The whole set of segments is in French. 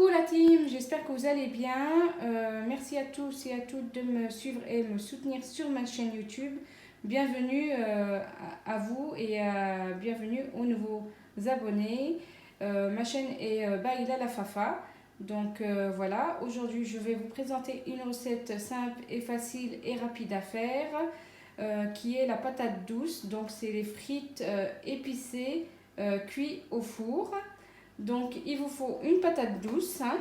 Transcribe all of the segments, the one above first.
Coucou la team, j'espère que vous allez bien. Merci à tous et à toutes de me suivre et me soutenir sur ma chaîne YouTube. Bienvenue à vous et bienvenue aux nouveaux abonnés. Ma chaîne est Baïla la Fafa. Donc voilà, aujourd'hui je vais vous présenter une recette simple et facile et rapide à faire qui est la patate douce. Donc c'est les frites épicées cuites au four. Donc il vous faut une patate douce, hein,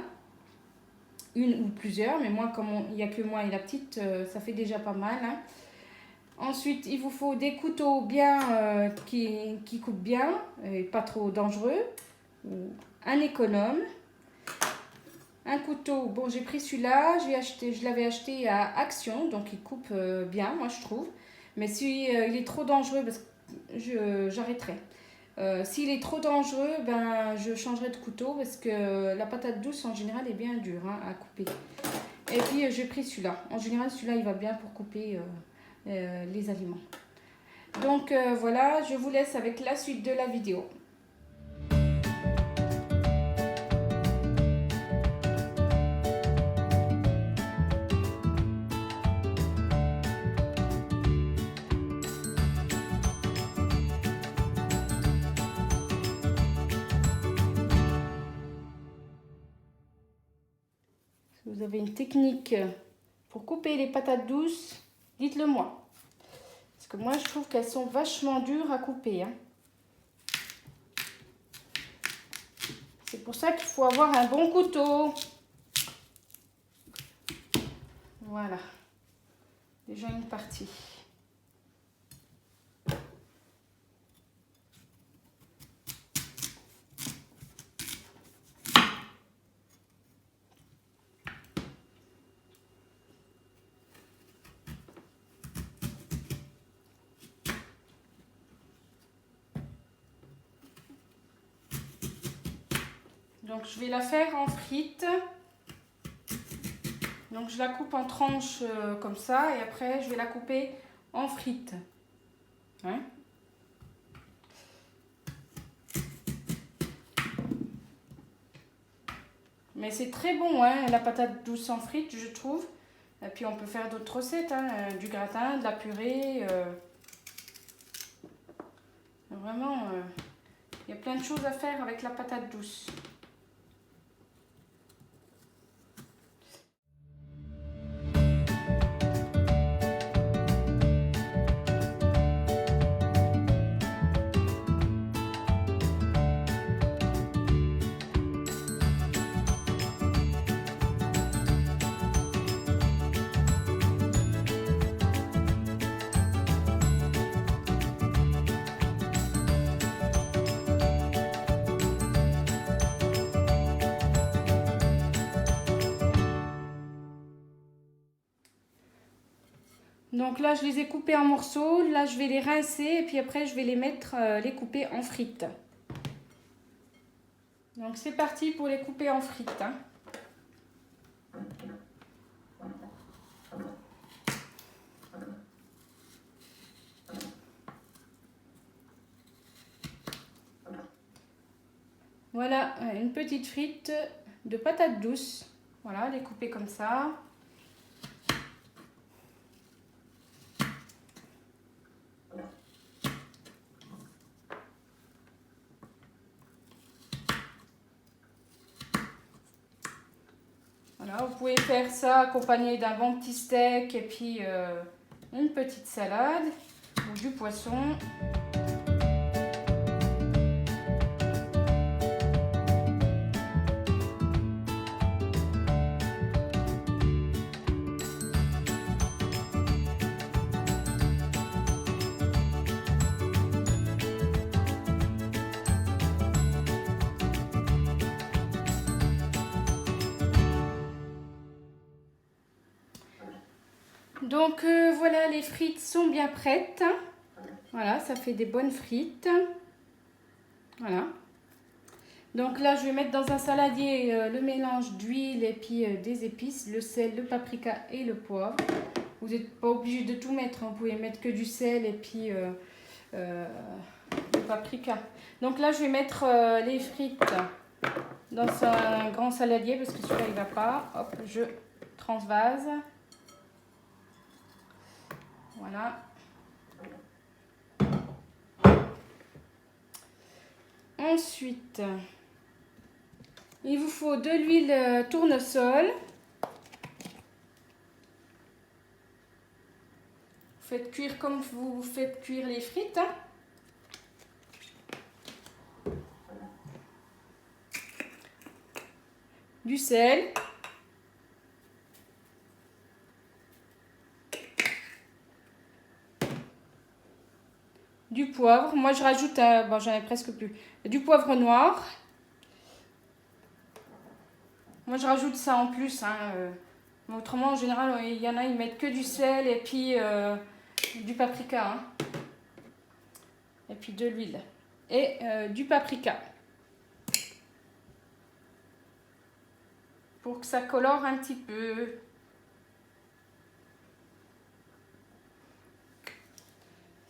une ou plusieurs, mais moi comme il n'y a que moi et la petite, ça fait déjà pas mal. Hein. Ensuite il vous faut des couteaux bien qui coupent bien, et pas trop dangereux, un économe, un couteau, bon j'ai pris celui-là, je l'avais acheté à Action, donc il coupe bien moi je trouve, mais si il est trop dangereux, parce que j'arrêterai. S'il est trop dangereux, ben, je changerai de couteau parce que la patate douce en général est bien dure hein, à couper. Et puis j'ai pris celui-là. En général celui-là il va bien pour couper les aliments. Donc voilà, je vous laisse avec la suite de la vidéo. Si vous avez une technique pour couper les patates douces, dites-le moi. Parce que moi, je trouve qu'elles sont vachement dures à couper. Hein. C'est pour ça qu'il faut avoir un bon couteau. Voilà. Déjà une partie. Donc je vais la faire en frites. Donc je la coupe en tranches comme ça et après je vais la couper en frites. Hein? Mais c'est très bon hein, la patate douce en frites je trouve. Et puis on peut faire d'autres recettes, hein, du gratin, de la purée. Vraiment, il y a plein de choses à faire avec la patate douce. Donc là, je les ai coupés en morceaux. Là, je vais les rincer et puis après, je vais les mettre, les couper en frites. Donc c'est parti pour les couper en frites. Hein. Voilà, une petite frite de patates douces. Voilà, les couper comme ça. Voilà, vous pouvez faire ça accompagné d'un bon petit steak et puis une petite salade ou du poisson. Donc voilà, les frites sont bien prêtes. Voilà, ça fait des bonnes frites. Voilà. Donc là, je vais mettre dans un saladier le mélange d'huile et puis des épices, le sel, le paprika et le poivre. Vous n'êtes pas obligé de tout mettre, hein. Vous pouvez mettre que du sel et puis le paprika. Donc là, je vais mettre les frites dans un grand saladier parce que celui-là il va pas. Hop, je transvase. Voilà. Ensuite, il vous faut de l'huile tournesol. Vous faites cuire comme vous faites cuire les frites. Hein. Du sel. Du poivre. Moi, je rajoute, bon, j'en ai presque plus. Du poivre noir. Moi, je rajoute ça en plus. Hein. Mais autrement, en général, il y en a, ils mettent que du sel et puis du paprika. Hein. Et puis de l'huile. Et du paprika. Pour que ça colore un petit peu.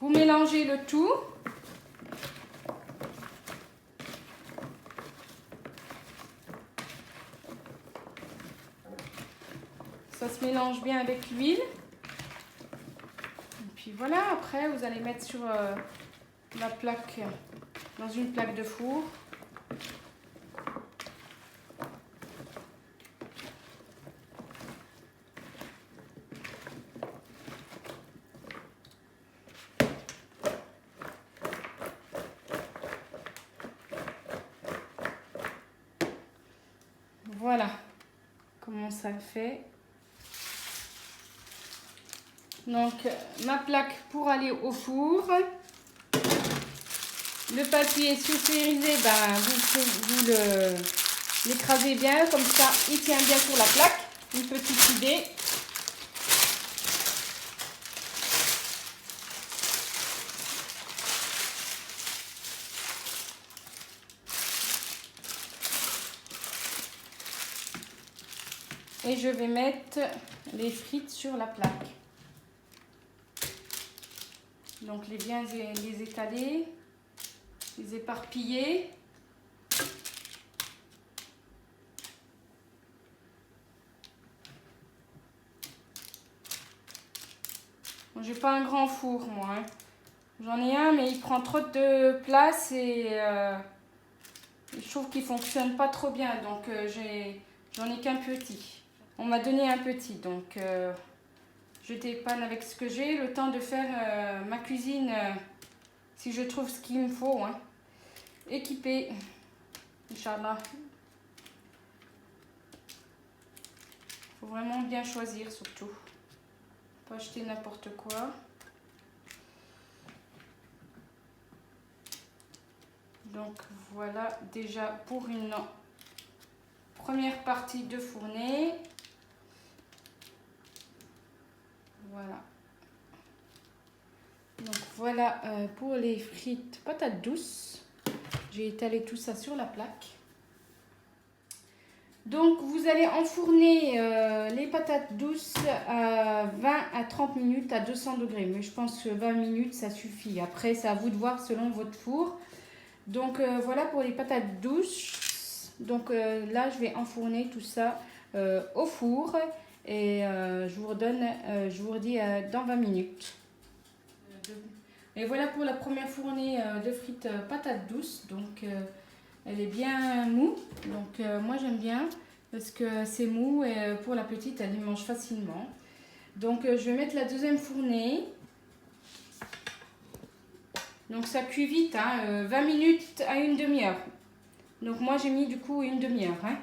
Vous mélangez le tout. Ça se mélange bien avec l'huile. Et puis voilà, après vous allez mettre sur la plaque, dans une plaque de four. Voilà comment ça fait. Donc ma plaque pour aller au four. Le papier sulfurisé, ben, vous l'écrasez bien, comme ça il tient bien sur la plaque. Une petite idée. Et je vais mettre les frites sur la plaque. Donc les étaler, les éparpiller. Bon, j'ai pas un grand four moi. Hein. J'en ai un mais il prend trop de place et je trouve qu'il fonctionne pas trop bien. Donc j'en ai qu'un petit. On m'a donné un petit donc je dépanne avec ce que j'ai. Le temps de faire ma cuisine si je trouve ce qu'il me faut. Hein. Équipée. Inch'Allah. Faut vraiment bien choisir surtout. Pas acheter n'importe quoi. Donc voilà déjà pour une première partie de fournée. Voilà. Donc voilà pour les frites patates douces. J'ai étalé tout ça sur la plaque. Donc vous allez enfourner les patates douces à 20 à 30 minutes à 200 degrés. Mais je pense que 20 minutes ça suffit. Après c'est à vous de voir selon votre four. Donc voilà pour les patates douces. Donc là je vais enfourner tout ça au four. Et je vous redis dans 20 minutes. Et voilà pour la première fournée de frites patates douces. Donc elle est bien mou. Donc moi j'aime bien parce que c'est mou et pour la petite elle y mange facilement. Donc je vais mettre la deuxième fournée. Donc ça cuit vite, hein, 20 minutes à une demi-heure. Donc moi j'ai mis du coup une demi-heure. Hein.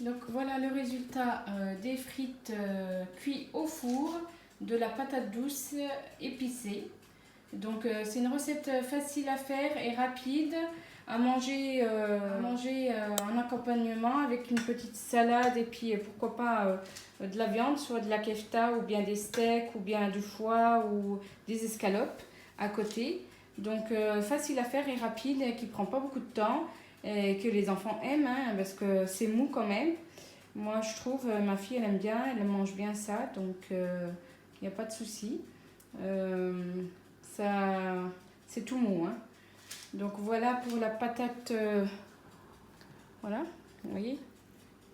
Donc voilà le résultat des frites cuites au four de la patate douce épicée. Donc c'est une recette facile à faire et rapide à manger, en accompagnement avec une petite salade et puis pourquoi pas de la viande, soit de la kefta ou bien des steaks ou bien du foie ou des escalopes à côté. Donc facile à faire et rapide et qui prend pas beaucoup de temps et que les enfants aiment hein, parce que c'est mou quand même. Moi je trouve, ma fille elle aime bien, elle mange bien ça donc il n'y a pas de souci. C'est tout mou. Hein. Donc voilà pour la patate. Voilà, vous voyez,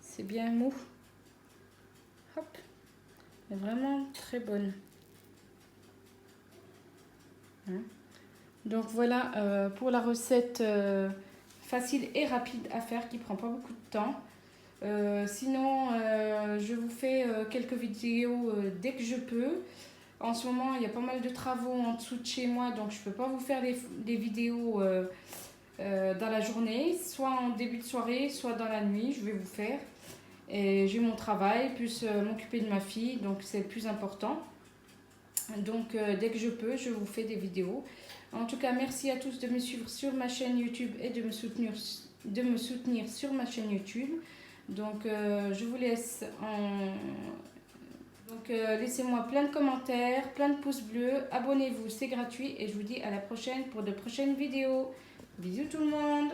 c'est bien mou. Hop, elle est vraiment très bonne. Hein. Donc voilà pour la recette facile et rapide à faire qui prend pas beaucoup de temps. Sinon, je vous fais quelques vidéos dès que je peux. En ce moment, il y a pas mal de travaux en dessous de chez moi, donc je peux pas vous faire des vidéos dans la journée, soit en début de soirée, soit dans la nuit, je vais vous faire. Et j'ai mon travail, plus m'occuper de ma fille, donc c'est le plus important. Donc dès que je peux, je vous fais des vidéos. En tout cas, merci à tous de me suivre sur ma chaîne YouTube et de me soutenir sur ma chaîne YouTube. Donc je vous laisse en... Donc laissez-moi plein de commentaires, plein de pouces bleus, abonnez-vous, c'est gratuit et je vous dis à la prochaine pour de prochaines vidéos. Bisous tout le monde!